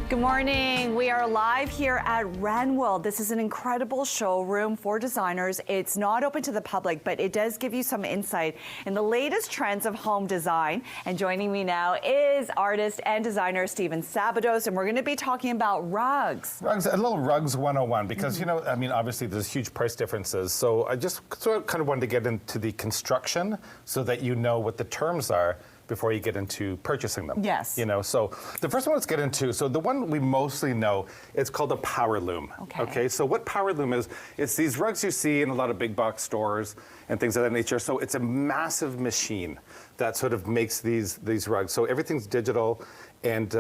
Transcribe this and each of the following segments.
Good morning. We are live here at Renwell. This is an incredible showroom for designers. It's not open to the public, but it does give you some insight in the latest trends of home design. And joining me now is artist and designer Steven Sabados, and we're going to be talking about rugs. Rugs, a little rugs 101, because, you know, I mean, obviously there's huge price differences. So I just sort of kind of wanted to get into the construction so that you know what the terms are before you get into purchasing them. Yes. You know, so the first one let's get into, so the one we mostly know, it's called a power loom. Okay, so what power loom is, it's these rugs you see in a lot of big box stores and things of that nature. So it's a massive machine that sort of makes these rugs. So everything's digital and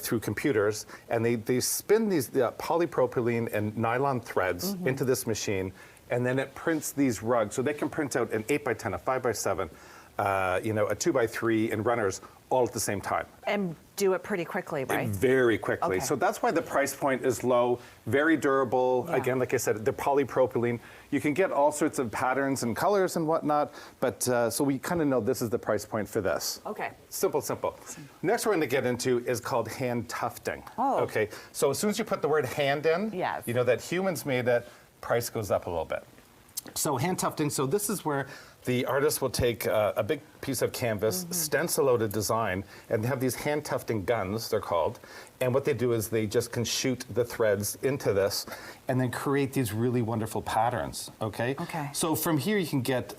through computers, and they spin these polypropylene and nylon threads into this machine, and then it prints these rugs. So they can print out an 8x10, a 5x7, you know, a 2x3 and runners all at the same time. And do it pretty quickly, right? Very quickly. Okay. So that's why the price point is low, very durable. Yeah. Again, like I said, they're polypropylene. You can get all sorts of patterns and colors and whatnot, but so we kind of know this is the price point for this. Okay. Simple, simple. Next we're going to get into is called hand tufting. Oh. Okay, so as soon as you put the word hand in, yes, you know that humans made it, price goes up a little bit. So hand tufting, so this is where the artist will take a big piece of canvas, stencil out a design, and they have these hand tufting guns, they're called. And what they do is they just can shoot the threads into this and then create these really wonderful patterns, okay? Okay. So from here you can get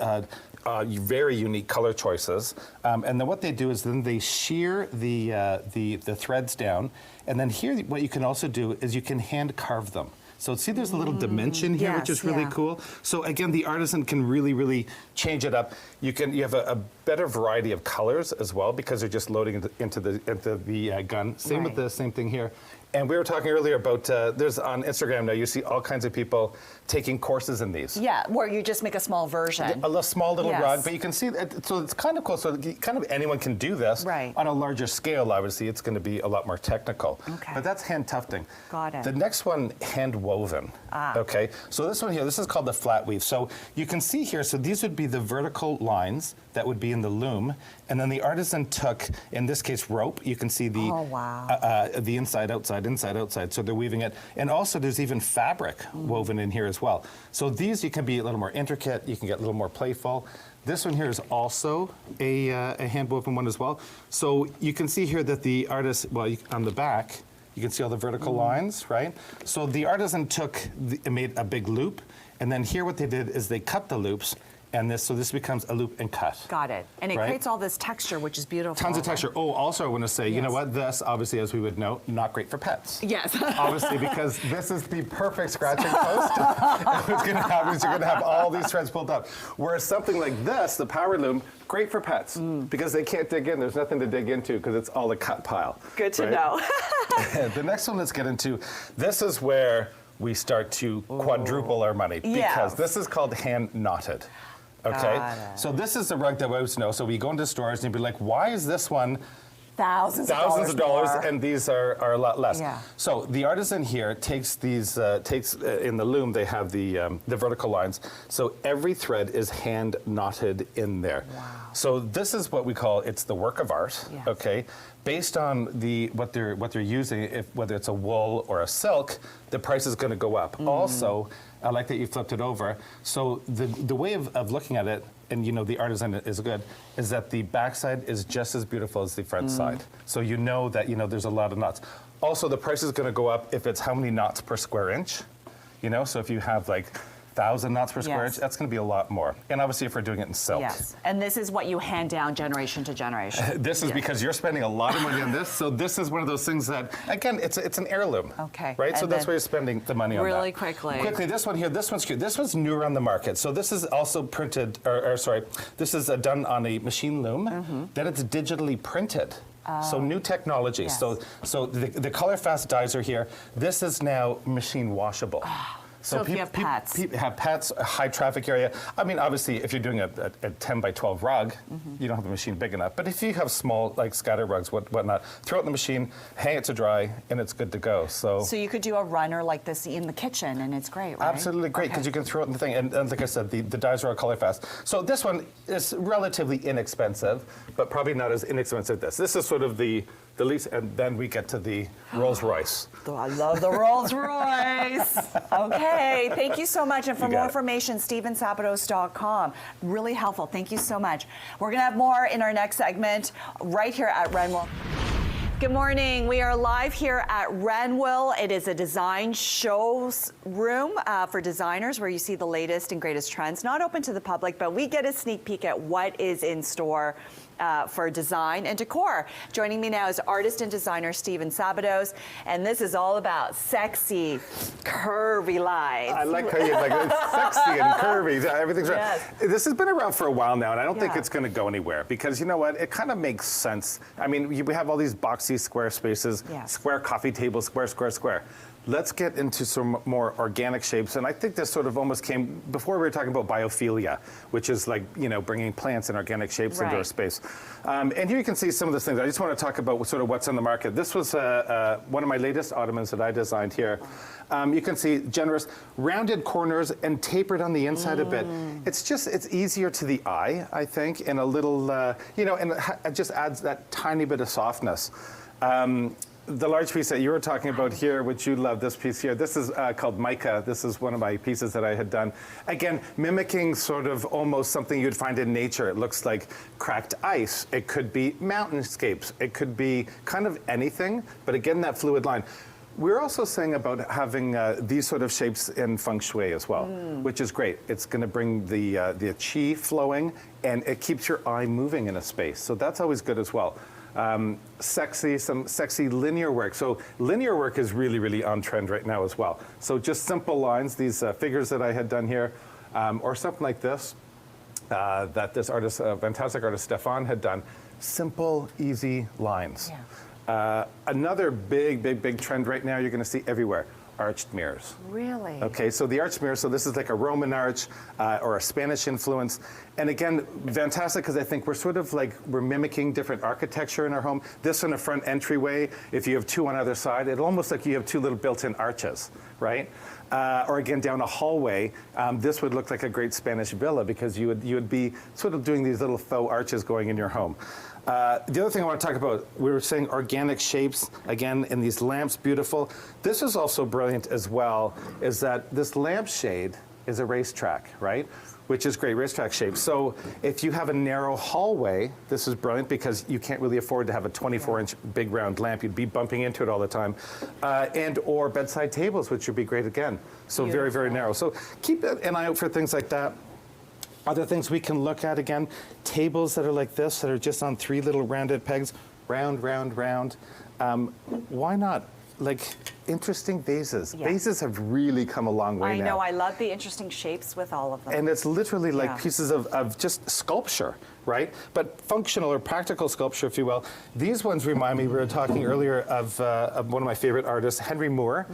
very unique color choices. And then what they do is then they shear the threads down. And then here what you can also do is you can hand carve them. So see there's a little dimension here, yes, which is really cool. So again, the artisan can really change it up. You have a better variety of colors as well because they're just loading into the gun. Same with the same thing here. And we were talking earlier about, there's on Instagram now, you see all kinds of people taking courses in these. Yeah, where you just make a small version. A small little rug, but you can see, so it's kind of cool. So kind of anyone can do this. Right. On a larger scale, obviously, it's going to be a lot more technical. Okay. But that's hand tufting. Got it. The next one, hand woven. Okay, so this one here, this is called the flat weave. So you can see here, so these would be the vertical lines that would be in the loom. And then the artisan took, in this case, rope. You can see the the inside, outside, inside, outside. So they're weaving it. And also there's even fabric woven in here as well. So these you can be a little more intricate. You can get a little more playful. This one here is also a hand woven one as well. So you can see here that the artist, well, on the back, you can see all the vertical lines, right? So the artisan made a big loop. And then here what they did is they cut the loops. And so this becomes a loop and cut. Got it. And it creates all this texture, which is beautiful. Tons of texture. Oh, also I want to say, you know what? This, obviously, as we would know, not great for pets. Yes. Obviously, because this is the perfect scratching post. What's going to happen is you're going to have all these threads pulled up. Whereas something like this, the power loom, great for pets because they can't dig in. There's nothing to dig into because it's all a cut pile. Good to know. The next one let's get into, this is where we start to quadruple our money because this is called hand knotted. Okay, so this is the rug that we always know. So we go into stores and you'd be like, why is this one thousands of dollars and these are a lot less? Yeah. So the artisan here takes these, in the loom they have the vertical lines. So every thread is hand knotted in there. Wow. So this is what we call, it's the work of art, okay? Based on what they're using, whether it's a wool or a silk, the price is gonna go up. Also, I like that you flipped it over. So the way of looking at it, and you know the artisan is good, is that the backside is just as beautiful as the front side. So you know that there's a lot of knots. Also, the price is going to go up if it's how many knots per square inch. You know, so if you have like 1,000 knots per square inch, that's going to be a lot more. And obviously, if we're doing it in silk. Yes, and this is what you hand down generation to generation. This is because you're spending a lot of money on this. So this is one of those things that, again, it's an heirloom. Okay. Right? And so that's why you're spending the money on that. Really quickly. Quickly, this one here, this one's cute. This one's newer on the market. So this is also printed, this is done on a machine loom. Then it's digitally printed. So new technology. Yes. So the color fast dyes are here. This is now machine washable. So if you have pets. Have pets, a high traffic area. I mean, obviously, if you're doing a 10 by 12 rug, you don't have the machine big enough. But if you have small, like scatter rugs, whatnot, throw it in the machine, hang it to dry, and it's good to go. So you could do a runner like this in the kitchen, and it's great, right? Absolutely great, because you can throw it in the thing. And like I said, the dyes are all color fast. So this one is relatively inexpensive, but probably not as inexpensive as this. This is sort of the the least, and then we get to the Rolls Royce. I love the Rolls Royce. Okay, thank you so much. And for more information, StevenSabados.com. Really helpful. Thank you so much. We're going to have more in our next segment right here at Renwell. Good morning. We are live here at Renwell. It is a design showroom for designers where you see the latest and greatest trends. Not open to the public, but we get a sneak peek at what is in store for design and decor. Joining me now is artist and designer Steven Sabados, and this is all about sexy, curvy lights. I like how you like it. It's sexy and curvy. Everything's right. Yes. This has been around for a while now, and I don't think it's going to go anywhere because you know what? It kind of makes sense. I mean, we have all these boxy square spaces, square coffee tables, square, square, square. Let's get into some more organic shapes, and I think this sort of almost came before we were talking about biophilia, which is like, you know, bringing plants and organic shapes into our space. And here you can see some of the things. I just want to talk about sort of what's on the market. This was one of my latest ottomans that I designed here. You can see generous rounded corners and tapered on the inside a bit. It's easier to the eye, I think, and a little, you know, and it just adds that tiny bit of softness. The large piece that you were talking about here, which you love, this piece here, this is called Mica. This is one of my pieces that I had done. Again, mimicking sort of almost something you'd find in nature. It looks like cracked ice. It could be mountainscapes. It could be kind of anything, but again, that fluid line. We're also saying about having these sort of shapes in feng shui as well, which is great. It's going to bring the qi flowing, and it keeps your eye moving in a space. So that's always good as well. Some sexy linear work. So linear work is really, really on trend right now as well. So just simple lines, these figures that I had done here, or something like this, that this artist, fantastic artist Stefan had done. Simple, easy lines. Another big trend right now you're going to see everywhere. Arched mirrors. Really? Okay, so the arched mirror, so this is like a Roman arch or a Spanish influence. And again, fantastic because I think we're mimicking different architecture in our home. This in a front entryway, if you have two on either side, it's almost like you have two little built-in arches, right? Or again, down a hallway, this would look like a great Spanish villa because you would be sort of doing these little faux arches going in your home. The other thing I want to talk about, we were saying organic shapes, again, in these lamps, beautiful. This is also brilliant as well, is that this lampshade is a racetrack, right? Which is great, racetrack shape. So if you have a narrow hallway, this is brilliant because you can't really afford to have a 24-inch big round lamp. You'd be bumping into it all the time. And or bedside tables, which would be great again. So very, very narrow. So keep an eye out for things like that. Other things we can look at, again, tables that are like this, that are just on three little rounded pegs, round, round, round. Why not? Like interesting vases. Vases have really come a long way now. I know, I love the interesting shapes with all of them. And it's literally like pieces of just sculpture, right? But functional or practical sculpture, if you will. These ones remind me, we were talking earlier of one of my favorite artists, Henry Moore,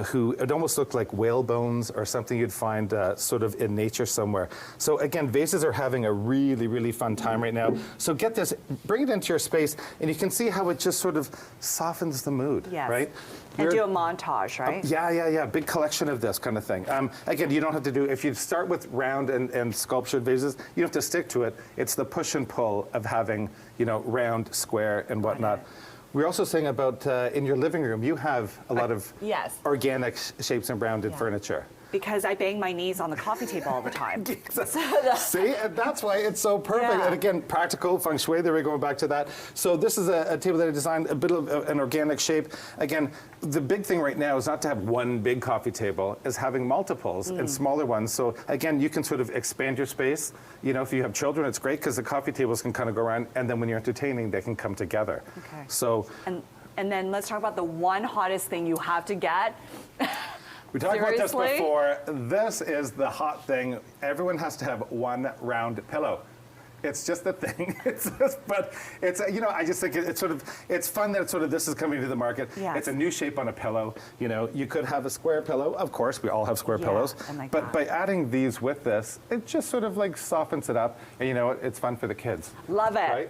who it almost looked like whale bones or something you'd find sort of in nature somewhere. So again, vases are having a really, really fun time right now. So get this, bring it into your space, and you can see how it just sort of softens the mood, right? And do a montage, right? Yeah. Big collection of this kind of thing. Again, you don't have to do, if you start with round and sculptured vases, you don't have to stick to it. It's the push and pull of having, you know, round, square, and whatnot. We're also saying about in your living room, you have a lot of organic shapes and rounded furniture. Because I bang my knees on the coffee table all the time. See, and that's why it's so perfect. And again, practical feng shui, there we're going back to that. So this is a table that I designed, a bit of an organic shape. Again, the big thing right now is not to have one big coffee table, is having multiples and smaller ones. So again, you can sort of expand your space. You know, if you have children, it's great because the coffee tables can kind of go around, and then when you're entertaining, they can come together. So. And then let's talk about the one hottest thing you have to get. We talked about this before. This is the hot thing. Everyone has to have one round pillow. It's just a thing. But it's, you know, I just think it's sort of, it's fun that it's sort of, this is coming to the market. It's a new shape on a pillow. You know, you could have a square pillow. Of course, we all have square pillows. But by adding these with this, it just sort of like softens it up. And you know what? It's fun for the kids. Love it. Right?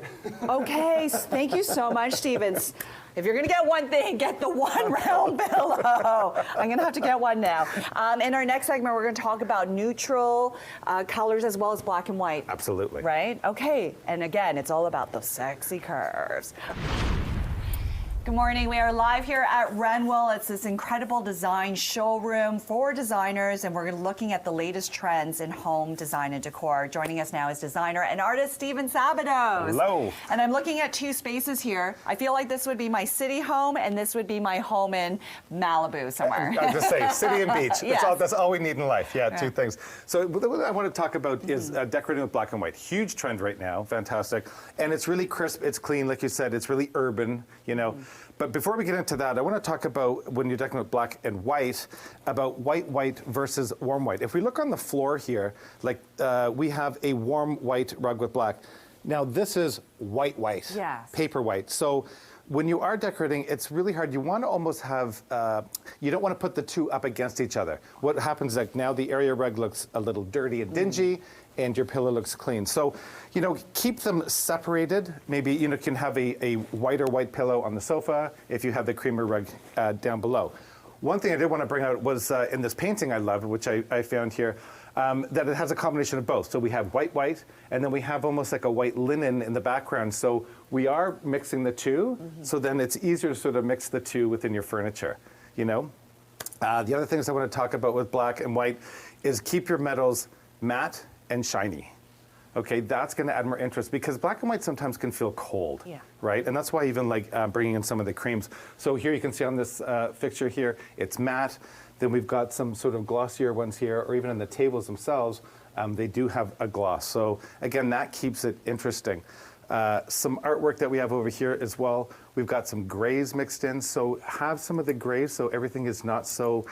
Okay, thank you so much, Stevens. If you're going to get one thing, get the one round pillow. I'm going to have to get one now. In our next segment, we're going to talk about neutral colors as well as black and white. Absolutely. Right? Okay. And again, it's all about the sexy curves. Good morning. We are live here at Renwell. It's this incredible design showroom for designers, and we're looking at the latest trends in home design and decor. Joining us now is designer and artist Steven Sabados. Hello. And I'm looking at two spaces here. I feel like this would be my city home, and this would be my home in Malibu somewhere. I was just saying, city and beach. Yes. That's all we need in life. Yeah, two things. So what I want to talk about is decorating with black and white. Huge trend right now. Fantastic. And it's really crisp. It's clean. Like you said, it's really urban, you know. But before we get into that, I want to talk about, when you're decorating with black and white, about white versus warm white. If we look on the floor here, like we have a warm white rug with black. Now this is white, yes. paper white. So when you are decorating, it's really hard. You want to almost have, you don't want to put the two up against each other. What happens is, like, now the area rug looks a little dirty and dingy, and your pillow looks clean. So, you know, keep them separated. Maybe, you know, can have a white pillow on the sofa if you have the creamer rug down below. One thing I did want to bring out was in this painting I loved, which I found here, that it has a combination of both. So we have white, and then we have almost like a white linen in the background. So we are mixing the two, so then it's easier to sort of mix the two within your furniture, you know? The other things I want to talk about with black and white is keep your metals matte and shiny. Okay, that's going to add more interest, because black and white sometimes can feel cold, right? And that's why I even like bringing in some of the creams. So here you can see on this fixture here, it's matte. Then we've got some sort of glossier ones here, or even in the tables themselves, they do have a gloss. So again, that keeps it interesting. Some artwork that we have over here as well. We've got some grays mixed in, so have some of the grays so everything is not so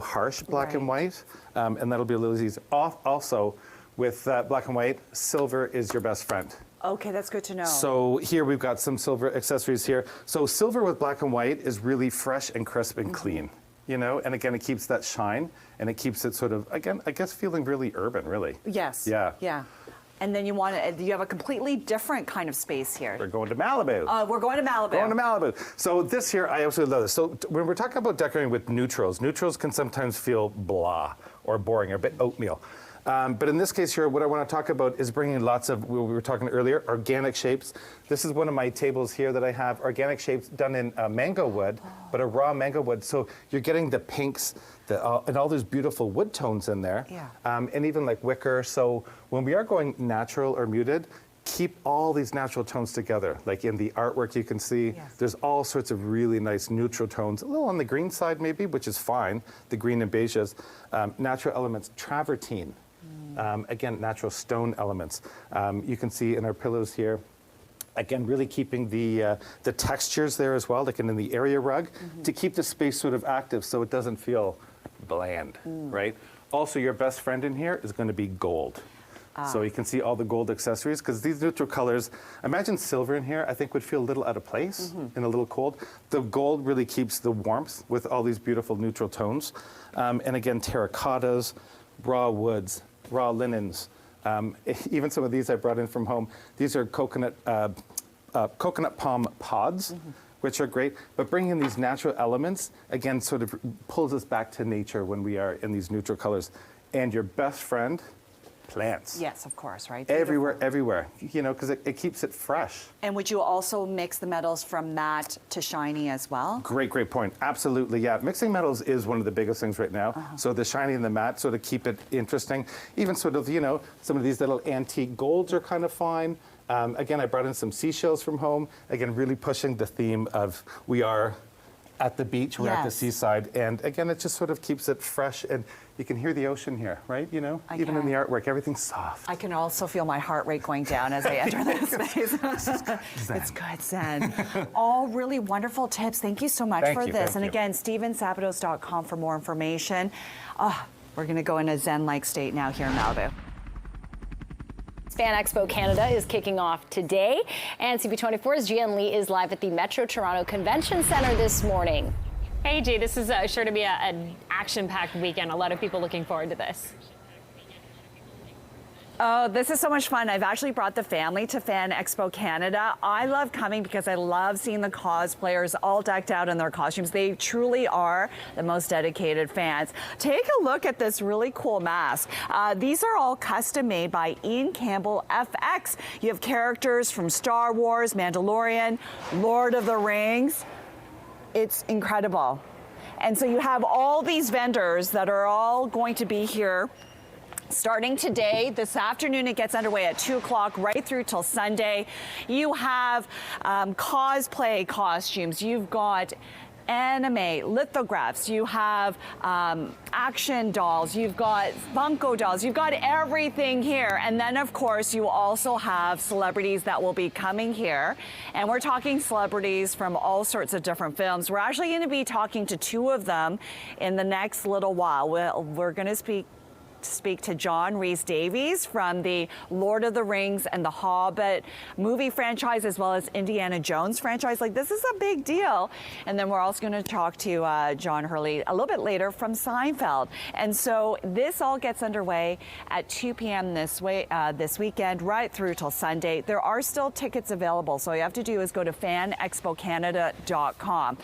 harsh, black and white, and that'll be a little easy. Also, with black and white, silver is your best friend. Okay, that's good to know. So here we've got some silver accessories here. So silver with black and white is really fresh and crisp and clean, you know? And again, it keeps that shine, and it keeps it sort of, again, I guess feeling really urban, really. Yes. Yeah. Yeah. And then you have a completely different kind of space here. We're going to Malibu. We're going to Malibu. Going to Malibu. So this here, I absolutely love this. So when we're talking about decorating with neutrals can sometimes feel blah or boring or a bit oatmeal. But in this case here, what I want to talk about is bringing lots of, we were talking earlier, organic shapes. This is one of my tables here that I have, organic shapes done in mango wood, but a raw mango wood. So you're getting the pinks and all those beautiful wood tones in there, and even like wicker. So when we are going natural or muted, keep all these natural tones together. Like in the artwork you can see, there's all sorts of really nice neutral tones, a little on the green side maybe, which is fine, the green and beiges. Natural elements, travertine. Again, natural stone elements. You can see in our pillows here, again, really keeping the textures there as well, like in the area rug, to keep the space sort of active so it doesn't feel bland, right? Also, your best friend in here is going to be gold. So you can see all the gold accessories, because these neutral colors, imagine silver in here, I think would feel a little out of place and a little cold. The gold really keeps the warmth with all these beautiful neutral tones. And again, terracottas, raw woods, raw linens, even some of these I brought in from home. These are coconut palm pods, which are great, but bringing in these natural elements, again, sort of pulls us back to nature when we are in these neutral colors. And your best friend, plants. Yes, of course, right? Everywhere, you know, because it keeps it fresh. And would you also mix the metals from matte to shiny as well? Great point. Absolutely, yeah. Mixing metals is one of the biggest things right now. So the shiny and the matte sort of keep it interesting. Even sort of, you know, some of these little antique golds are kind of fine. Again, I brought in some seashells from home. Again, really pushing the theme of we are at the beach, we're at the seaside. And again, it just sort of keeps it fresh, and you can hear the ocean here, right? You know, even in the artwork, everything's soft. I can also feel my heart rate going down as I enter this space. It's good, Zen. All really wonderful tips. Thank you so much for this. And again, StevenSabados.com for more information. We're going to go in a Zen-like state now here in Malibu. Fan Expo Canada is kicking off today, and CP24's Gian Lee is live at the Metro Toronto Convention Centre this morning. Hey, G, this is sure to be an action-packed weekend. A lot of people looking forward to this. Oh, this is so much fun. I've actually brought the family to Fan Expo Canada. I love coming because I love seeing the cosplayers all decked out in their costumes. They truly are the most dedicated fans. Take a look at this really cool mask. These are all custom made by Ian Campbell FX. You have characters from Star Wars, Mandalorian, Lord of the Rings. It's incredible. And so you have all these vendors that are all going to be here starting today. This afternoon, it gets underway at 2 o'clock right through till Sunday. You have cosplay costumes. You've got anime lithographs, you have action dolls, you've got Funko dolls, you've got everything here. And then of course you also have celebrities that will be coming here. And we're talking celebrities from all sorts of different films. We're actually going to be talking to 2 of them in the next little while. We're going to speak to John Rhys-Davies from the Lord of the Rings and the Hobbit movie franchise, as well as Indiana Jones franchise. Like, this is a big deal. And then we're also going to talk to John Hurley a little bit later from Seinfeld. And so this all gets underway at 2 p.m. this weekend, right through till Sunday. There are still tickets available, so all you have to do is go to fanexpocanada.com.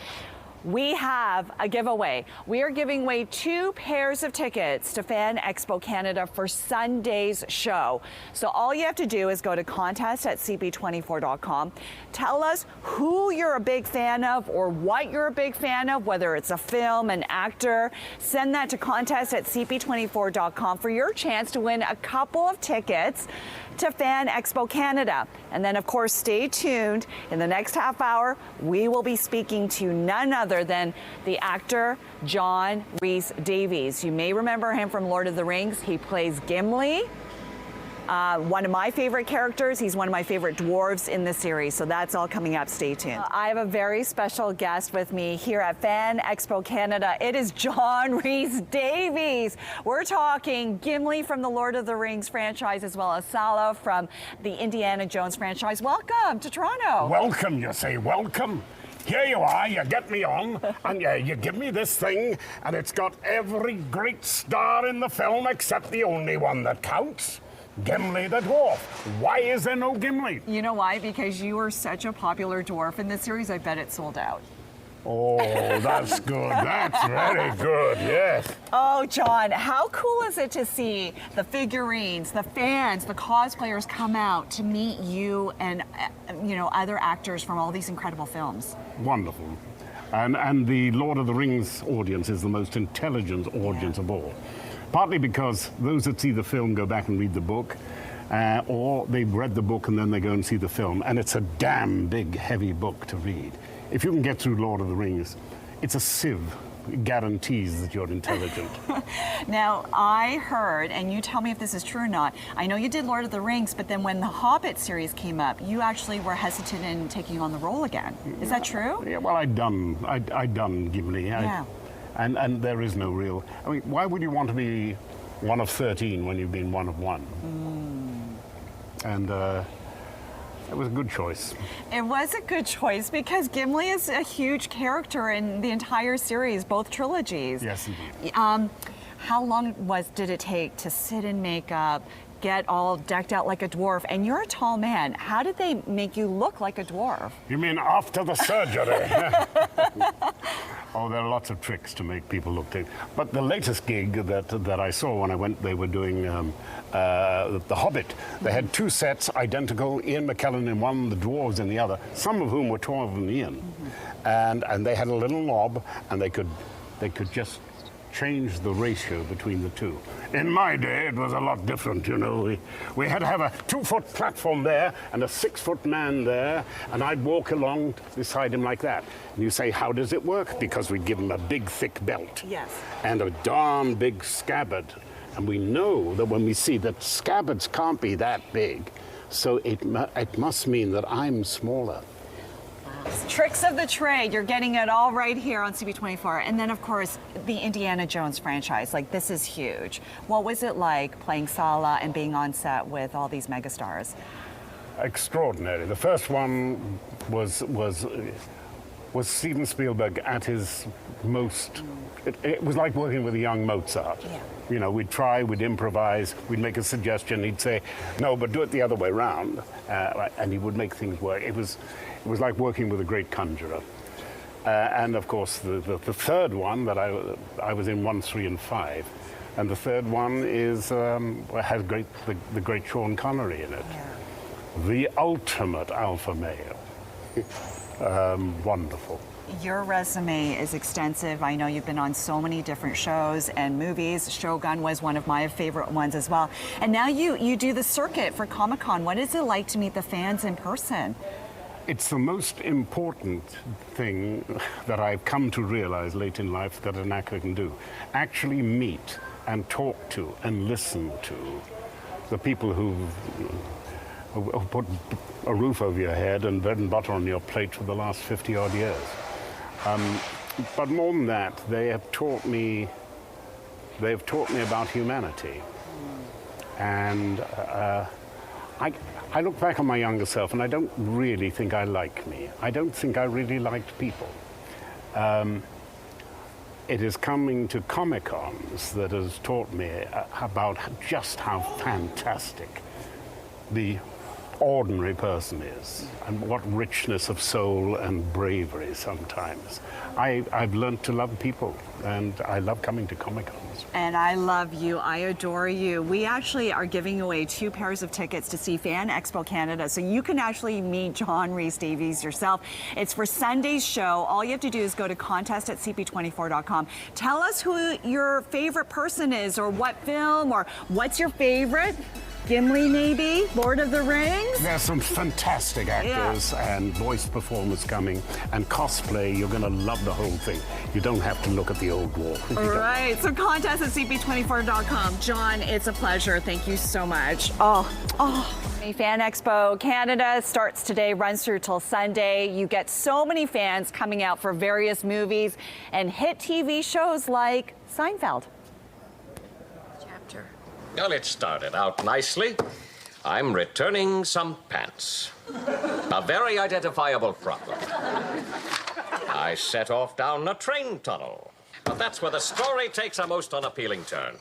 We have a giveaway. We are giving away 2 pairs of tickets to Fan Expo Canada for Sunday's show. So all you have to do is go to contest@cp24.com. Tell us who you're a big fan of or what you're a big fan of, whether it's a film, an actor. Send that to contest@cp24.com for your chance to win a couple of tickets to Fan Expo Canada. And then of course, stay tuned. In the next half hour, we will be speaking to none other than the actor John Rhys-Davies. You may remember him from Lord of the Rings. He plays Gimli. One of my favorite characters. He's one of my favorite dwarves in the series. So that's all coming up. Stay tuned. I have a very special guest with me here at Fan Expo Canada. It is John Rhys-Davies. We're talking Gimli from the Lord of the Rings franchise, as well as Sala from the Indiana Jones franchise. Welcome to Toronto. Welcome, you say, welcome. Here you are, you get me on, and you give me this thing, and it's got every great star in the film except the only one that counts. Gimli the dwarf. Why is there no Gimli? You know why? Because you were such a popular dwarf in this series, I bet it sold out. Oh, that's good. That's very good, yes. Oh, John, how cool is it to see the figurines, the fans, the cosplayers come out to meet you and, other actors from all these incredible films? Wonderful. And the Lord of the Rings audience is the most intelligent audience of all. Partly because those that see the film go back and read the book, or they've read the book and then they go and see the film, and it's a damn big, heavy book to read. If you can get through Lord of the Rings, it's a sieve. It guarantees that you're intelligent. Now, I heard, and you tell me if this is true or not, I know you did Lord of the Rings, but then when the Hobbit series came up, you actually were hesitant in taking on the role again. Is that true? Yeah, well, I'd done Gimli. Yeah. And there is no real... I mean, why would you want to be one of 13 when you've been one of 1? And it was a good choice. It was a good choice because Gimli is a huge character in the entire series, both trilogies. Yes, indeed. How long did it take to sit in makeup, get all decked out like a dwarf? And you're a tall man. How did they make you look like a dwarf? You mean after the surgery? Oh, there are lots of tricks to make people look big. But the latest gig that I saw when I went, they were doing The Hobbit. They had 2 sets, identical, Ian McKellen in one, the dwarves in the other, some of whom were taller than Ian. And they had a little knob, and they could just change the ratio between the 2. In my day, it was a lot different, you know. We had to have a 2-foot platform there and a 6-foot man there, and I'd walk along beside him like that. And you say, how does it work? Because we'd give him a big, thick belt. Yes. And a darn big scabbard. And we know that when we see that scabbards can't be that big, so it must mean that I'm smaller. Tricks of the trade. You're getting it all right here on CP24. And then, of course, the Indiana Jones franchise. Like, this is huge. What was it like playing Sala and being on set with all these megastars? Extraordinary. The first one was Steven Spielberg at his most... It was like working with a young Mozart. Yeah. You know, we'd try, we'd improvise, we'd make a suggestion, he'd say, no, but do it the other way round, and he would make things work. It was like working with a great conjurer. And of course, the third one that I was in 1, 3, and 5, and the third one has the great Sean Connery in it. Yeah. The ultimate alpha male. Wonderful. Your resume is extensive. I know you've been on so many different shows and movies. Shogun was one of my favorite ones as well. And now you do the circuit for Comic-Con. What is it like to meet the fans in person? It's the most important thing that I've come to realize late in life that an actor can do. Actually meet and talk to and listen to the people who put a roof over your head and bread and butter on your plate for the last 50-odd years. But more than that, they have taught me about humanity. And I look back on my younger self and I don't really think I like me. I don't think I really liked people. It is coming to Comic-Cons that has taught me about just how fantastic the ordinary person is and what richness of soul and bravery sometimes. I've learned to love people, and I love coming to Comic-Cons. And I love you. I adore you. We actually are giving away 2 pairs of tickets to see Fan Expo Canada, so you can actually meet John Rhys-Davies yourself. It's for Sunday's show. All you have to do is go to contest@cp24.com. Tell us who your favorite person is, or what film, or what's your favorite? Gimli, maybe? Lord of the Rings? There's some fantastic actors and voice performers coming, and cosplay. You're going to love the whole thing. You don't have to look at the old wall. All right, so contest@cp24.com. John, it's a pleasure. Thank you so much. Fan Expo Canada starts today, runs through till Sunday. You get so many fans coming out for various movies and hit TV shows like Seinfeld. Well, it started out nicely. I'm returning some pants. A very identifiable problem. I set off down a train tunnel. But that's where the story takes a most unappealing turn.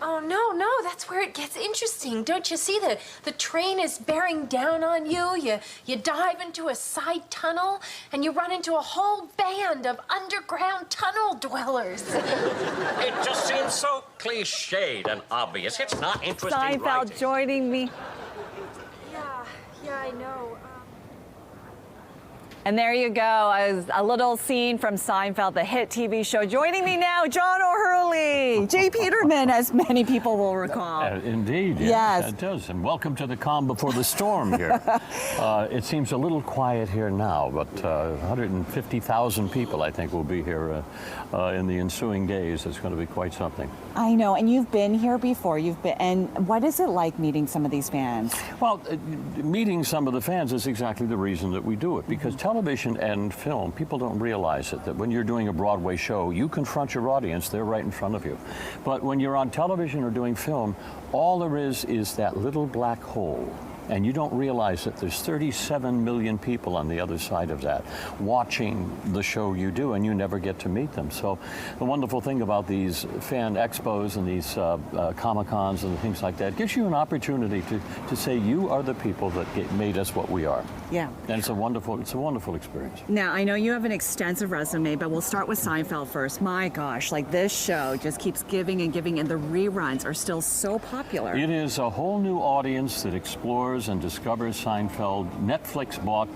Oh, no, that's where it gets interesting. Don't you see the train is bearing down on you? You dive into a side tunnel, and you run into a whole band of underground tunnel dwellers. It just seems so cliched and obvious. It's not interesting Seinfeld writing. joining me. Yeah, I know. And there you go, a little scene from Seinfeld, the hit TV show. Joining me now, John O'Hurley, Jay Peterman, as many people will recall. Indeed, Yes. it does. And welcome to the calm before the storm here. It seems a little quiet here now, but 150,000 people, I think, will be here in the ensuing days. It's going to be quite something. I know, and you've been here before. And what is it like meeting some of these fans? Well, meeting some of the fans is exactly the reason that we do it, because television and film, people don't realize it, that when you're doing a Broadway show, you confront your audience, they're right in front of you. But when you're on television or doing film, all there is that little black hole. And you don't realize that there's 37 million people on the other side of that watching the show you do, and you never get to meet them. So the wonderful thing about these fan expos and these Comic-Cons and things like that gives you an opportunity to say you are the people that made us what we are. Yeah. And it's a wonderful experience. Now, I know you have an extensive resume, but we'll start with Seinfeld first. My gosh, like this show just keeps giving and giving, and the reruns are still so popular. It is a whole new audience that explores and discovers Seinfeld. Netflix bought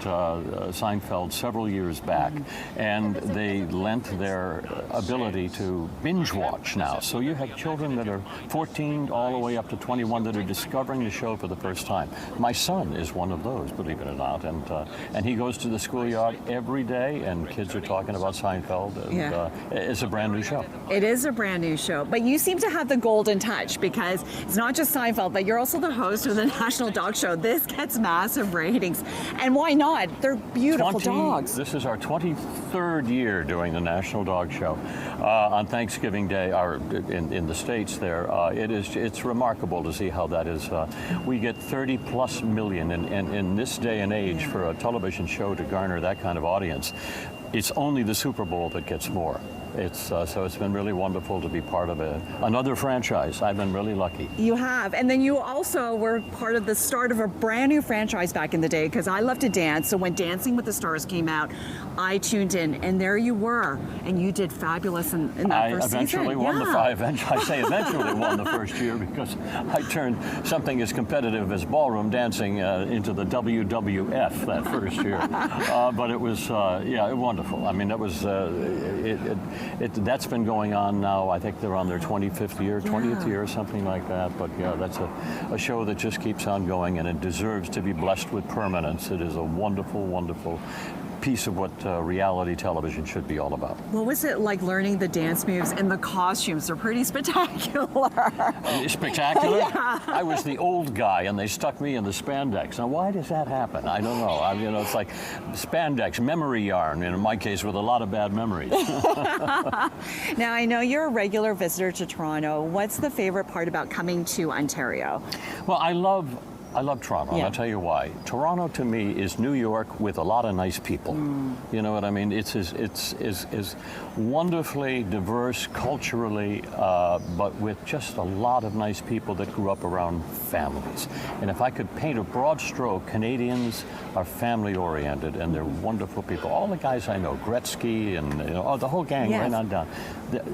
Seinfeld several years back, and they lent their ability to binge watch now. So you have children that are 14 all the way up to 21 that are discovering the show for the first time. My son is one of those, believe it or not, and he goes to the schoolyard every day, and kids are talking about Seinfeld. And, it's a brand new show. It is a brand new show, but you seem to have the golden touch, because it's not just Seinfeld, but you're also the host of the National Dog Show. This gets massive ratings, and why not? They're beautiful dogs. This is our 23rd year doing the National Dog Show on Thanksgiving Day, in the States there. It's remarkable to see how that is. We get 30+ million, and in this day and age, for a television show to garner that kind of audience, it's only the Super Bowl that gets more. So it's been really wonderful to be part of another franchise. I've been really lucky. You have. And then you also were part of the start of a brand new franchise back in the day, because I love to dance. So when Dancing with the Stars came out, I tuned in, and there you were. And you did fabulous in that first season. I eventually won I say eventually won the first year, because I turned something as competitive as ballroom dancing into the WWF that first year. But it was, wonderful. I mean, it was, that's been going on now. I think they're on their 20th year or something like that. But yeah, that's a show that just keeps on going, and it deserves to be blessed with permanence. It is a wonderful, wonderful piece of what reality television should be all about. What was it like learning the dance moves and the costumes? They're pretty spectacular. Spectacular? Yeah. I was the old guy, and they stuck me in the spandex. Now, why does that happen? I don't know. It's like spandex, memory yarn, in my case, with a lot of bad memories. Now, I know you're a regular visitor to Toronto. What's the favorite part about coming to Ontario? Well, I love Toronto, and I'll tell you why. Toronto, to me, is New York with a lot of nice people. You know what I mean? It's wonderfully diverse culturally, but with just a lot of nice people that grew up around families. And if I could paint a broad stroke, Canadians are family-oriented, and they're wonderful people. All the guys I know, Gretzky and the whole gang, right on down.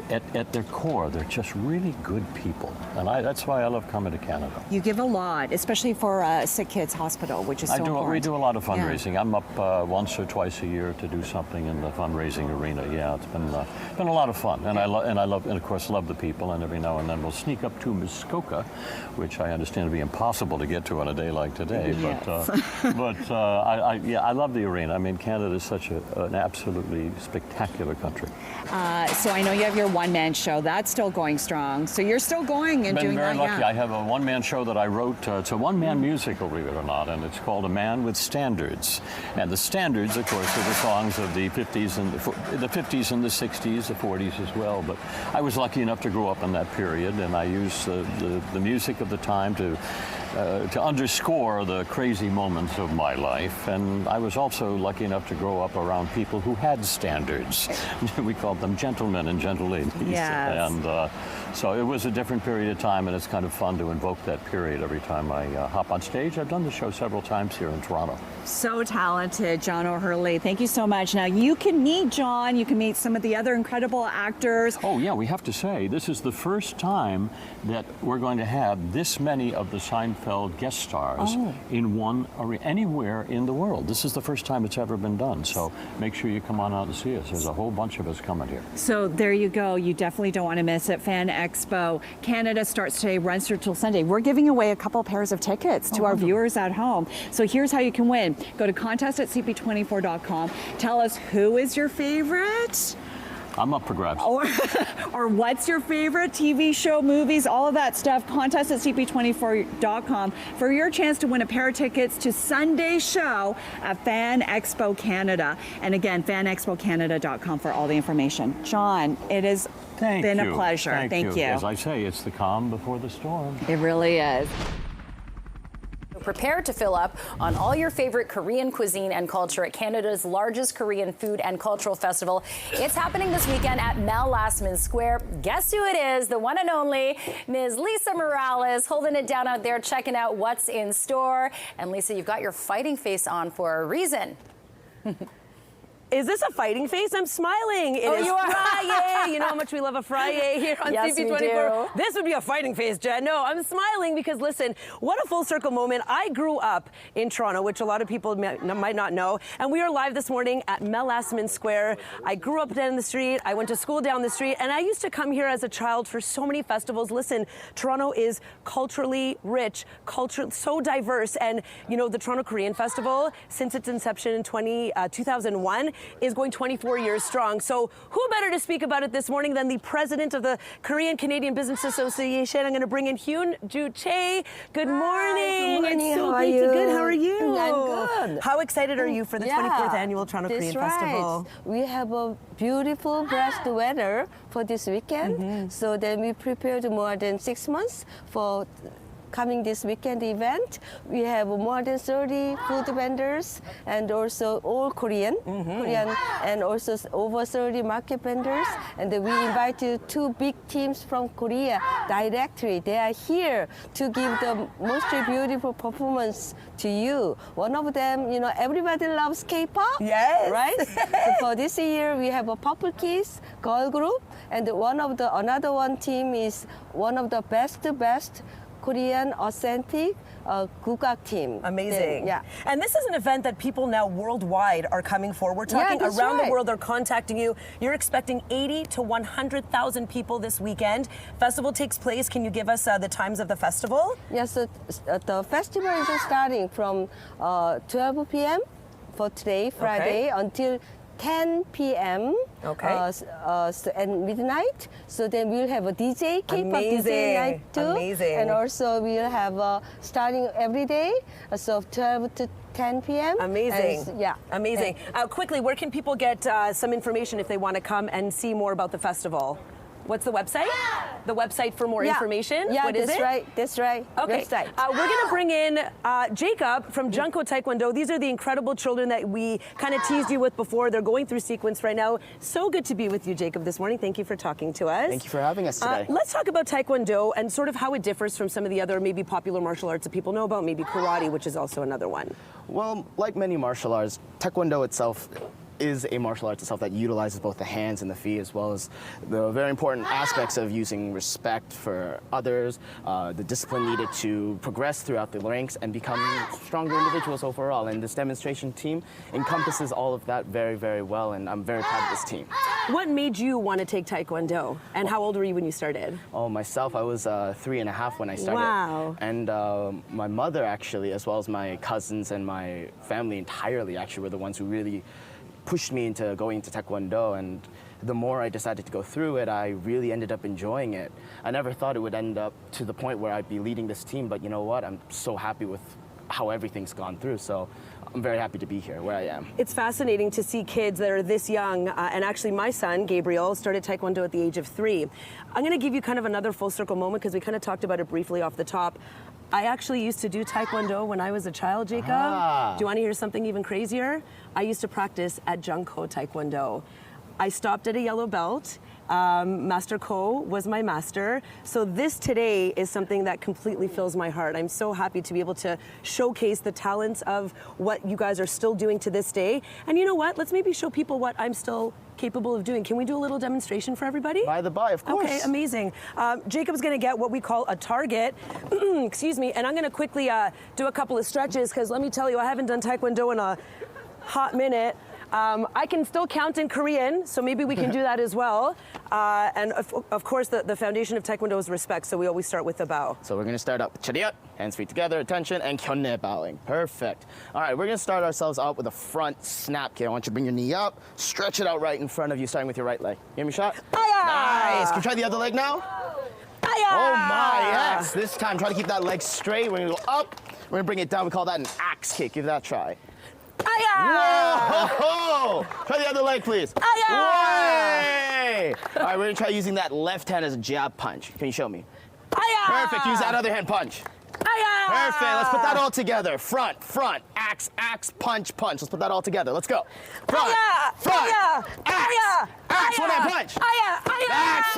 At their core, they're just really good people. And that's why I love coming to Canada. You give a lot, especially for Sick Kids Hospital, which is so important. We do a lot of fundraising. Yeah. I'm up once or twice a year to do something in the fundraising arena. Yeah, it's been a lot of fun, and I of course love the people. And every now and then we'll sneak up to Muskoka, which I understand to be impossible to get to on a day like today. Yes. But I love the arena. I mean, Canada is such an absolutely spectacular country. So I know you have your one-man show. That's still going strong. So you're still going and doing that. Been very lucky. I have a one-man show that I wrote. It's a one-man musical, believe it or not, and it's called A Man with Standards. And the standards, of course, are the songs of the 50s and the 50s and the 60s, the 40s as well. But I was lucky enough to grow up in that period, and I used the music of the time to underscore the crazy moments of my life. And I was also lucky enough to grow up around people who had standards. We called them gentlemen and gentle ladies. Yes. And so it was a different period of time, and it's kind of fun to invoke that period every time I hop on stage. I've done the show several times here in Toronto. So talented, John O'Hurley. Thank you so much. Now, you can meet John. You can meet some of the other incredible actors. Oh, yeah, we have to say, this is the first time that we're going to have this many of the Seinfeld guest stars in one arena, anywhere in the world. This is the first time it's ever been done. So make sure you come on out and see us. There's a whole bunch of us coming here. So there you go. You definitely don't want to miss it. Fan Expo Canada starts today, runs through till Sunday. We're giving away a couple pairs of tickets to our viewers at home. So here's how you can win. Go to contest@cp24.com. Tell us who is your favorite. I'm up for grabs. Or what's your favorite TV show, movies, all of that stuff. Contest@cp24.com for your chance to win a pair of tickets to Sunday's show at Fan Expo Canada. And again, fanexpocanada.com for all the information. John, it has been a pleasure. Thank you. As I say, it's the calm before the storm. It really is. Prepare to fill up on all your favorite Korean cuisine and culture at Canada's largest Korean food and cultural festival. It's happening this weekend at Mel Lastman Square. Guess who it is? The one and only Ms. Lisa Morales, holding it down out there, checking out what's in store. And Lisa, you've got your fighting face on for a reason. Is this a fighting face? I'm smiling. It is you are. Friday. You know how much we love a Friday here on Yes, CP24. we do. This would be a fighting face, Jen. No, I'm smiling because, listen, what a full circle moment. I grew up in Toronto, which a lot of people might not know, and we are live this morning at Mel Lastman Square. I grew up down the street. I went to school down the street, and I used to come here as a child for so many festivals. Listen, Toronto is culturally rich, so diverse, and, you know, the Toronto Korean Festival, since its inception in 2001, is going 24 years strong. So who better to speak about it this morning than the president of the Korean Canadian Business Association? I'm going to bring in Hyun Ju Chae. Good morning. Good morning. It's so How are great to you? Good. How are you? I'm good. How excited are you for the 24th annual Toronto Korean Festival? We have a beautiful, blessed weather for this weekend. So then we prepared more than 6 months for coming this weekend event. We have more than 30 food vendors and also all Korean, and also over 30 market vendors. And we invited 2 big teams from Korea directly. They are here to give the most beautiful performance to you. One of them, you know, everybody loves K-pop. Yes. Right? So for this year, we have a Purple Kiss girl group, and another one team is one of the best Korean authentic gugak team. Amazing. Yeah. And this is an event that people now worldwide are coming for. We're talking that's around the right. world, they're contacting you. You're expecting 80 to 100,000 people this weekend. Festival takes place. Can you give us the times of the festival? Yes, the festival is starting from 12 p.m. for today, Friday, until 10 p.m. Okay. And midnight. So then we'll have a DJ, K-pop Amazing. DJ night too. Amazing. And also we'll have starting every day, so 12 to 10 p.m. Amazing. And, yeah. Amazing. Quickly, where can people get some information if they want to come and see more about the festival? What's the website? The website for more information? Yeah, what is that's it? right. That's right. Okay. Website. Uh, We're going to bring in Jacob from Junko Taekwondo. These are the incredible children that we kind of teased you with before. They're going through sequence right now. So good to be with you, Jacob, this morning. Thank you for talking to us. Thank you for having us today. Let's talk about Taekwondo and sort of how it differs from some of the other maybe popular martial arts that people know about, maybe karate, which is also another one. Well, like many martial arts, Taekwondo itself is a martial arts itself that utilizes both the hands and the feet, as well as the very important aspects of using respect for others, the discipline needed to progress throughout the ranks and become stronger individuals overall. And this demonstration team encompasses all of that very, very well, and I'm very proud of this team. What made you want to take Taekwondo? And how old were you when you started? Oh, myself, I was 3.5 when I started. Wow. And my mother, actually, as well as my cousins and my family entirely, actually were the ones who really pushed me into going into Taekwondo, and the more I decided to go through it, I really ended up enjoying it. I never thought it would end up to the point where I'd be leading this team, but you know what? I'm so happy with how everything's gone through, so I'm very happy to be here where I am. It's fascinating to see kids that are this young, and actually my son, Gabriel, started Taekwondo at the age of 3. I'm going to give you kind of another full circle moment because we kind of talked about it briefly off the top. I actually used to do Taekwondo when I was a child, Jacob. Ah. Do you want to hear something even crazier? I used to practice at Junko Taekwondo. I stopped at a yellow belt. Master Ko was my master. So this today is something that completely fills my heart. I'm so happy to be able to showcase the talents of what you guys are still doing to this day. And you know what? Let's maybe show people what I'm still capable of doing. Can we do a little demonstration for everybody? By the by, of course. Okay, amazing. Jacob's gonna get what we call a target, excuse me, and I'm gonna quickly do a couple of stretches because let me tell you, I haven't done Taekwondo in a hot minute. I can still count in Korean, so maybe we can do that as well. And of course, the foundation of Taekwondo is respect, so we always start with the bow. So we're gonna start out with chariot, hands feet together, attention, and kyonne bowing. Perfect. All right, we're gonna start ourselves out with a front snap kick. I want you to bring your knee up, stretch it out right in front of you, starting with your right leg. Give me a shot. Hi-ya! Nice. Can you try the other leg now? Hi-ya! Oh my, yes. This time, try to keep that leg straight. We're gonna go up. We're gonna bring it down. We call that an axe kick. Give that a try. Whoa! Try the other leg, please. Way! All right, we're gonna try using that left hand as a jab punch. Can you show me? Perfect. Use that other hand punch. Perfect. Let's put that all together. Front, axe, punch. Let's put that all together. Let's go. Front, axe, one hand punch. That's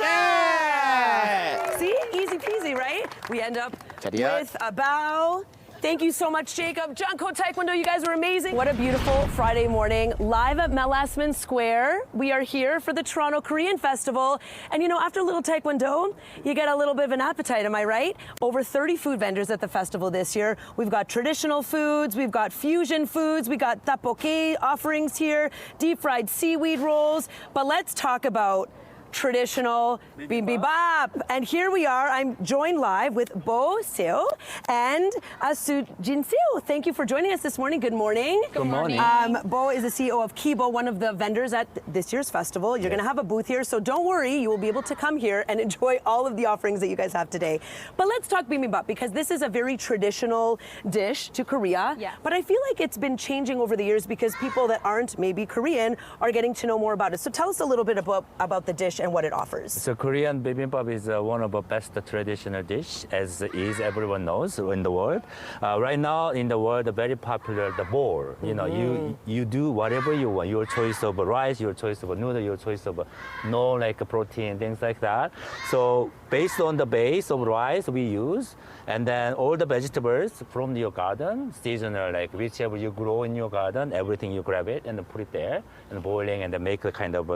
it. See, easy peasy, right? We end up Chariot. with a bow. Thank you so much, Jacob. Junko Taekwondo, you guys were amazing. What a beautiful Friday morning. Live at Melasmin Square. We are here for the Toronto Korean Festival. And you know, after a little Taekwondo, you get a little bit of an appetite, am I right? Over 30 food vendors at the festival this year. We've got traditional foods, we've got fusion foods, we got tteokbokki offerings here, deep fried seaweed rolls. But let's talk about traditional bibimbap. And here we are. I'm joined live with Bo Seo and Su Jin Seo. Thank you for joining us this morning. Good morning. Good morning. Bo is the CEO of Kibo, one of the vendors at this year's festival. You're going to have a booth here, so don't worry. You will be able to come here and enjoy all of the offerings that you guys have today. But let's talk bibimbap because this is a very traditional dish to Korea. Yeah. But I feel like it's been changing over the years because people that aren't maybe Korean are getting to know more about it. So tell us a little bit about the dish and what it offers. So Korean bibimbap is one of the best traditional dish, as is everyone knows in the world. Right now in the world, very popular the bowl. You know, you do whatever you want. Your choice of rice, your choice of noodle, your choice of no like protein, things like that. So based on the base of rice we use, and then all the vegetables from your garden, seasonal, like whichever you grow in your garden, everything you grab it and put it there and boiling, and then make a kind of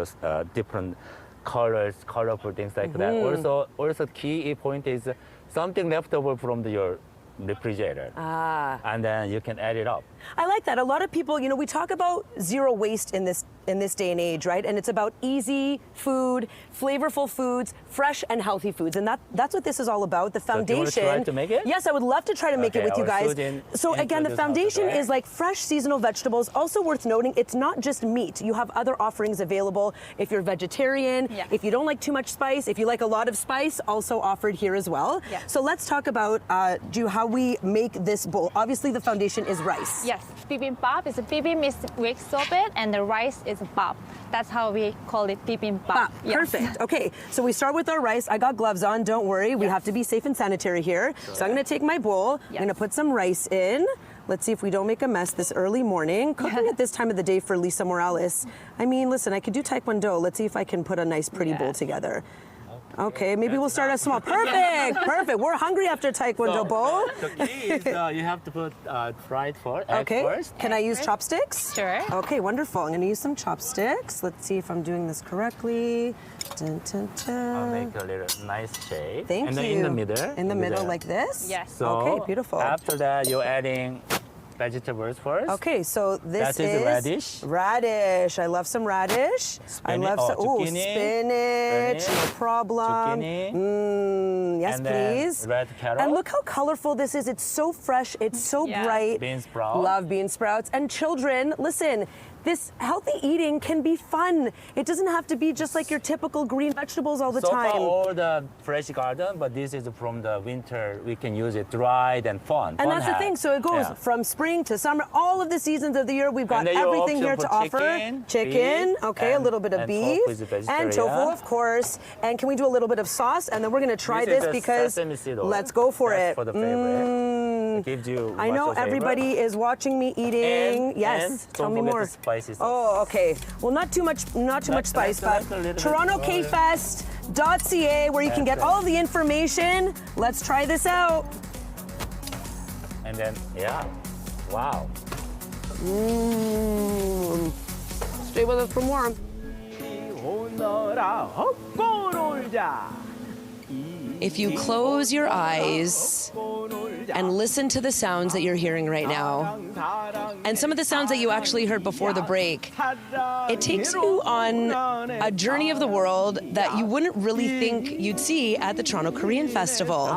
different colors, colorful things like that. Also key point is something left over from your refrigerator. And then you can add it up. I like that. A lot of people, you know, we talk about zero waste in this day and age, right? And it's about easy food, flavorful foods, fresh and healthy foods. And that's what this is all about. The foundation. So do you want to try to make it? Yes, I would love to try to make it with you guys. So again, the foundation is like fresh seasonal vegetables. Also worth noting, it's not just meat. You have other offerings available if you're vegetarian, if you don't like too much spice, if you like a lot of spice, also offered here as well. So let's talk about how we make this bowl. Obviously the foundation is rice. Yes, bibimbap is a bibim is with sorbet and the rice is bap. That's how we call it bibimbap. Bap. Perfect. Okay, so we start with our rice. I got gloves on, don't worry. We have to be safe and sanitary here. So I'm gonna take my bowl, I'm gonna put some rice in. Let's see if we don't make a mess this early morning. Cooking at this time of the day for Lisa Morales. I mean, listen, I could do Taekwondo. Let's see if I can put a nice pretty bowl together. Okay, maybe we'll start out small. Perfect, perfect. We're hungry after Taekwondo bowl. The key is you have to put fried egg first. Can I use chopsticks? Sure. Okay, wonderful. I'm gonna use some chopsticks. Let's see if I'm doing this correctly. Dun, dun, dun. I'll make a little nice shape. Thank you. And then in the middle. In the middle like this? Yes. So okay, beautiful. After that, you're adding vegetables first. Okay, so this is radish. Radish. I love some radish. I love some spinach. No problem. Zucchini. Yes, and please. Then red carrot. And look how colorful this is. It's so fresh. It's so bright. Bean sprouts. Love bean sprouts. And children, listen. This healthy eating can be fun. It doesn't have to be just like your typical green vegetables all the time. So far, all the fresh garden, but this is from the winter. We can use it dried and fun. And that's the thing. So it goes from spring to summer. All of the seasons of the year, we've got everything here to offer. Chicken, okay, a little bit of beef, and tofu, of course. And can we do a little bit of sauce? And then we're gonna try this because let's go for it. For the favorite. It gives you. I know everybody is watching me eating. Yes, tell me more. Oh, okay. Well, not too much spice, but TorontoCakeFest.ca, where you can get all of the information. Let's try this out. And then, wow. Stay with us for more. If you close your eyes and listen to the sounds that you're hearing right now, and some of the sounds that you actually heard before the break, it takes you on a journey of the world that you wouldn't really think you'd see at the Toronto Korean Festival.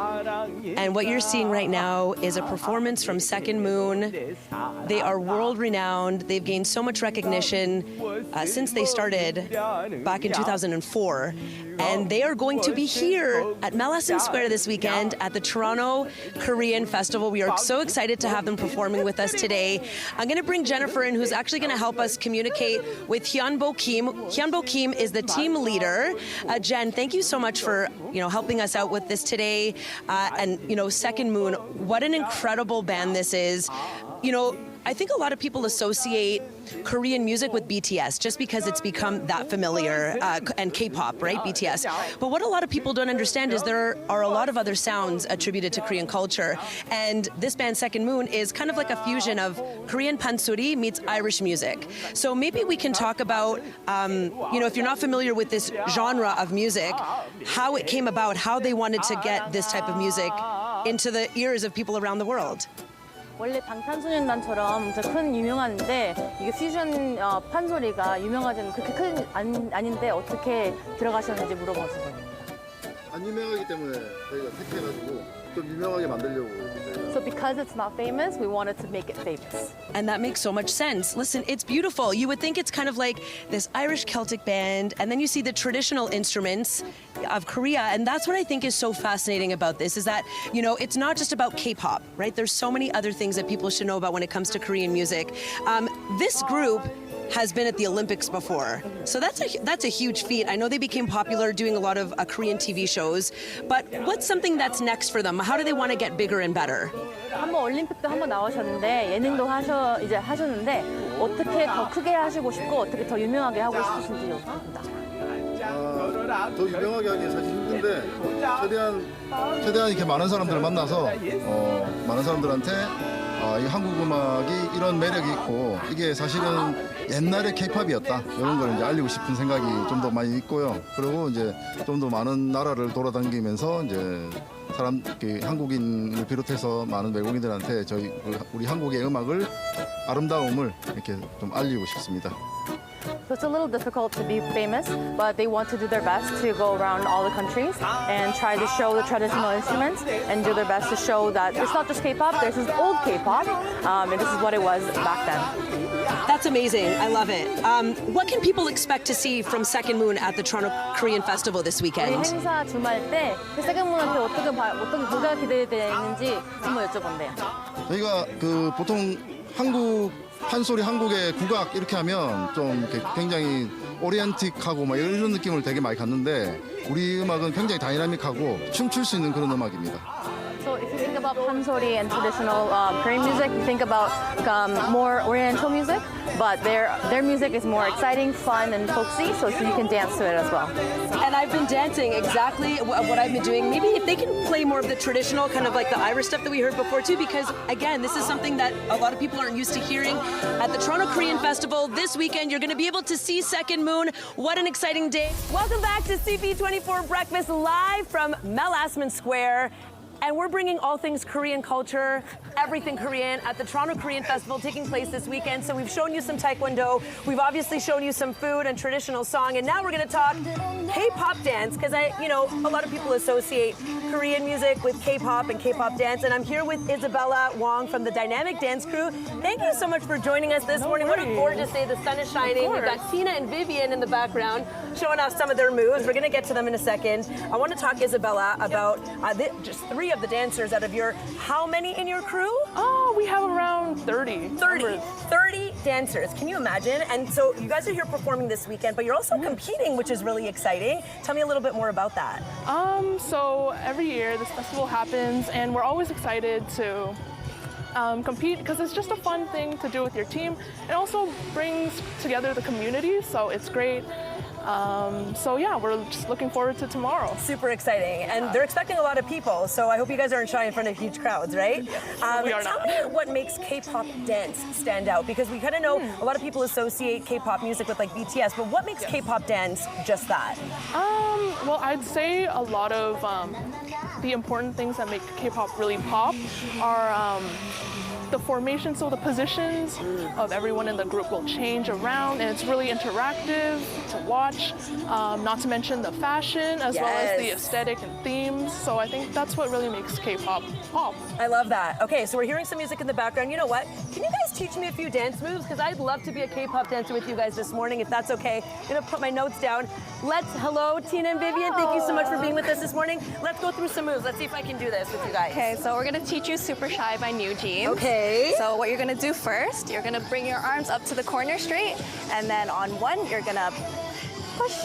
And what you're seeing right now is a performance from Second Moon. They are world-renowned. They've gained so much recognition since they started back in 2004. And they are going to be here at Melasson Square this weekend at the Toronto Korean Festival. We are so excited to have them performing with us today. I'm going to bring Jennifer in, who's actually going to help us communicate with Hyunbo Kim. Hyunbo Kim is the team leader. Jen, thank you so much for helping us out with this today. And Second Moon, what an incredible band this is. I think a lot of people associate Korean music with BTS just because it's become that familiar, and K-pop, right? BTS. But what a lot of people don't understand is there are a lot of other sounds attributed to Korean culture. And this band, Second Moon, is kind of like a fusion of Korean pansori meets Irish music. So maybe we can talk about, if you're not familiar with this genre of music, how it came about, how they wanted to get this type of music into the ears of people around the world. 원래 방탄소년단처럼 큰 유명한데 이게 퓨전 판소리가 유명하지는 그렇게 큰 아닌데 어떻게 들어가셨는지 물어봐서 겁니다. 안 유명하기 때문에 저희가 택해가지고 좀 유명하게 만들려고. So because it's not famous, we wanted to make it famous. And that makes so much sense. Listen, it's beautiful. You would think it's kind of like this Irish Celtic band, and then you see the traditional instruments of Korea, and that's what I think is so fascinating about this, is that, it's not just about K-pop, right? There's so many other things that people should know about when it comes to Korean music. This group has been at the Olympics before. So that's a huge feat. I know they became popular doing a lot of Korean TV shows, but what's something that's next for them? How do they want to get bigger and better? 한번 올림픽도 한번 나오셨는데 예능도 하셨는데 어떻게 더 크게 하시고 싶고 어떻게 더 유명하게 하고 싶으신지 여쭤봅니다. 더 유명하게 하기 사실 힘든데 최대한 이렇게 많은 사람들을 만나서 많은 사람들한테 이 한국 음악이 이런 매력이 있고 이게 사실은 옛날의 K-팝이었다 이런 걸 이제 알리고 싶은 생각이 좀 더 많이 있고요. 그리고 이제 좀 더 많은 나라를 돌아다니면서 이제 한국인을 비롯해서 많은 외국인들한테 우리 한국의 음악을 아름다움을 이렇게 좀 알리고 싶습니다. So it's a little difficult to be famous, but they want to do their best to go around all the countries and try to show the traditional instruments and do their best to show that it's not just K-pop, there's this old K-pop, and this is what it was back then. That's amazing. I love it. What can people expect to see from Second Moon at the Toronto Korean Festival this 우리 weekend? 행사 주말 때 세컨문한테 어떻게 뭐가 기대되는지 한번 여쭤본대요. 저희가 보통 판소리 한국의 국악 이렇게 하면 좀 굉장히 오리엔틱하고 막 이런 느낌을 되게 많이 갖는데 우리 음악은 굉장히 다이나믹하고 춤출 수 있는 그런 음악입니다. So if you think about pansori and traditional Korean music, you think about more Oriental music, but their music is more exciting, fun, and folksy, so you can dance to it as well. And I've been dancing exactly what I've been doing. Maybe if they can play more of the traditional, kind of like the Irish stuff that we heard before too, because again, this is something that a lot of people aren't used to hearing. At the Toronto Korean Festival this weekend, you're going to be able to see Second Moon. What an exciting day. Welcome back to CP24 Breakfast live from Mel Asman Square. And we're bringing all things Korean culture, everything Korean, at the Toronto Korean Festival taking place this weekend. So we've shown you some Taekwondo, we've obviously shown you some food and traditional song, and now we're going to talk K-pop dance, because a lot of people associate Korean music with K-pop and K-pop dance, and I'm here with Isabella Wong from the Dynamic Dance Crew. Thank you so much for joining us this morning. What a gorgeous day. The sun is shining. We've got Tina and Vivian in the background showing off some of their moves. We're going to get to them in a second. I want to talk, Isabella, about just three of the dancers out of how many in your crew? Oh, we have around 30. 30 dancers. Can you imagine? And so you guys are here performing this weekend, but you're also competing, which is really exciting. Tell me a little bit more about that. So every year this festival happens, and we're always excited to compete because it's just a fun thing to do with your team. It also brings together the community, so it's great. So yeah, we're just looking forward to tomorrow. Super exciting, and they're expecting a lot of people, so I hope you guys aren't shy in front of huge crowds, right? We are Tell me what makes K-pop dance stand out, because we kind of know a lot of people associate K-pop music with like BTS, but what makes K-pop dance just that? Well, I'd say a lot of the important things that make K-pop really pop are the formation, so the positions of everyone in the group will change around, and it's really interactive to watch, not to mention the fashion as well as the aesthetic and themes. So I think that's what really makes K-pop pop. I love that. Okay, so we're hearing some music in the background. You know what? Can you guys teach me a few dance moves? Because I'd love to be a K-pop dancer with you guys this morning, if that's okay. I'm gonna put my notes down. Hello, Tina and Vivian. Thank you so much for being with us this morning. Let's go through some moves. Let's see if I can do this with you guys. Okay, so we're gonna teach you Super Shy by New Jeans. Okay. So what you're gonna do first, you're gonna bring your arms up to the corner straight, and then on one, you're gonna push,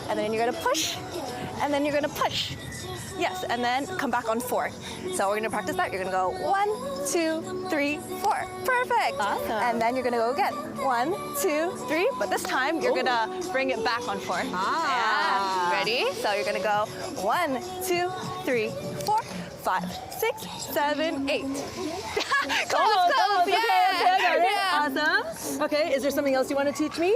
and then you're gonna push, and then you're gonna push. Yes, and then come back on 4. So we're gonna practice that. You're gonna go 1, 2, 3, 4. Perfect. Awesome. And then you're gonna go again. 1, 2, 3. But this time you're gonna bring it back on 4. Yeah. Ready? So you're gonna go 1, 2, 3, 4, 5, 6, 7, 8. Close. Okay, I got it. Yeah. Awesome. Okay, is there something else you want to teach me?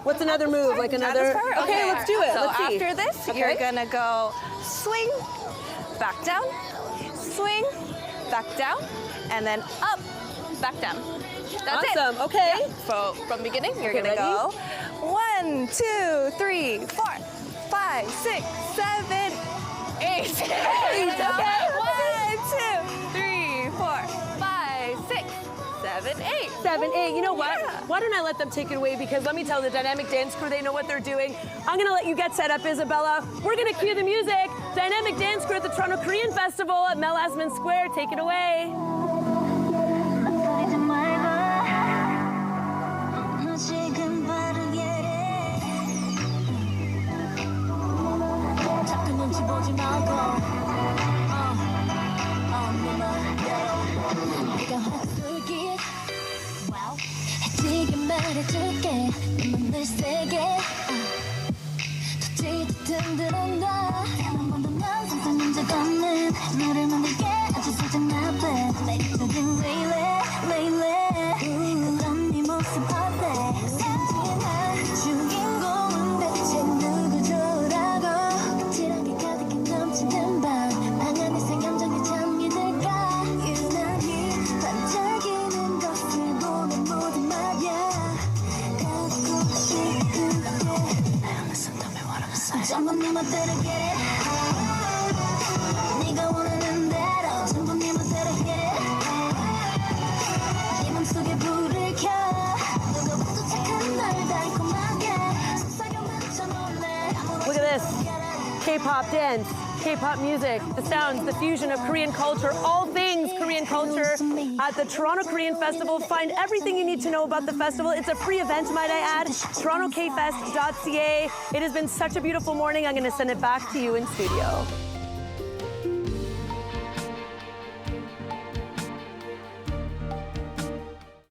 What's another move? Like another? Okay, let's do it. So Let's see. after this, you're gonna go swing, back down, swing, back down, and then up, back down. That's Awesome. it. Okay. Yeah. So from beginning, you're Okay, gonna ready? go 1, 2, 3, 4, 5, 6, 7, 8. Okay. 1, 2, 3, 4, 5, 6, 7, 8. 7, 8. You know what? Yeah. Why don't I let them take it away? Because let me tell the Dynamic Dance Crew, they know what they're doing. I'm going to let you get set up, Isabella. We're going to cue the music. Dynamic Dance Crew at the Toronto Korean Festival at Mel Asman Square. Take it away. Music 하지 말고 내 맘대로 내가 헛술기 지금 말해줄게 내 맘을 세게 든든한 나 한 번도 난 상상한 적 없는 너를 만들게 아주 살짝 나쁜 매력적인 lately 그런 네 모습 어때 생각나 주인공은 대체 누구더라고 확실하게 가득히 넘치는 방 안에 생감정에 잠이 들까 유난히 반짝이는 것을 보는 모든 말야 갖고 싶은데 전부 네 멋대로 get it 네가 원하는 대로 전부 네 멋대로 hit it 네 맘속에 불을 켜 누구보다 착한 날 달콤하게 속삭여만 쳐놓을래 Look at this. K-pop dance, K-pop music, the sounds, the fusion of Korean culture, all things Korean culture at the Toronto Korean Festival. Find everything you need to know about the festival. It's a free event, might I add. TorontoKFest.ca. It has been such a beautiful morning. I'm going to send it back to you in studio.